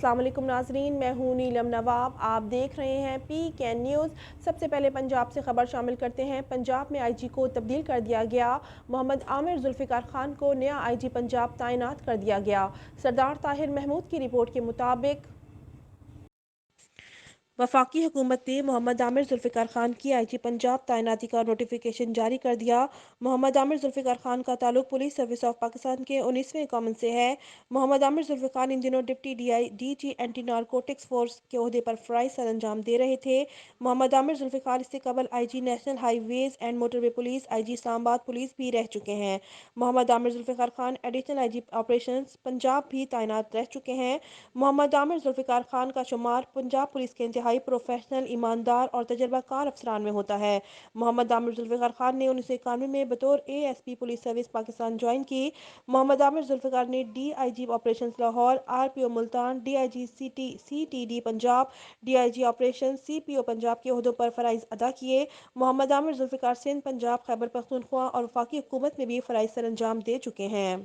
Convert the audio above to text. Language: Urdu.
السلام علیکم ناظرین، میں ہوں نیلم نواب، آپ دیکھ رہے ہیں PKN نیوز۔ سب سے پہلے پنجاب سے خبر شامل کرتے ہیں۔ پنجاب میں IG کو تبدیل کر دیا گیا۔ محمد عامر ذوالفقار خان کو نیا IG پنجاب تعینات کر دیا گیا۔ سردار طاہر محمود کی رپورٹ کے مطابق وفاقی حکومت نے محمد عامر ذوالفقار خان کی IG پنجاب تعیناتی کا نوٹیفیکیشن جاری کر دیا۔ محمد عامر ذوالفقار خان کا تعلق پولیس سروس آف پاکستان کے 19ویں کامن سے ہے۔ محمد عامر ذوالفقار ان دنوں deputy DG anti narcotics force کے عہدے پر فرائض سر انجام دے رہے تھے۔ محمد عامر ذوالفقار اس سے قبل IG national high ways and motor way police, IG اسلام آباد پولیس بھی رہ چکے ہیں۔ محمد عامر Zulfiqar Khan additional IG operations Punjab بھی تعینات رہ چکے ہیں۔ محمد عامر ذوالفقار خان کا شمار پنجاب پولیس کے انتہائی پروفیشنل، ایماندار اور تجربہ کار افسران میں ہوتا ہے۔ محمد عامر ذوالفقار خان نے 1991 میں بطور ASP police service Pakistan join کی۔ محمد عامر ذوالفقار نے DIG operations Lahore, RPO Multan, DIG CTD Punjab, DIG operations CPO Punjab کے عہدوں پر فرائض ادا کیے۔ محمد عامر ذوالفقار سندھ، پنجاب، خیبر پختونخوا اور وفاقی حکومت میں بھی فرائض سر انجام دے چکے ہیں۔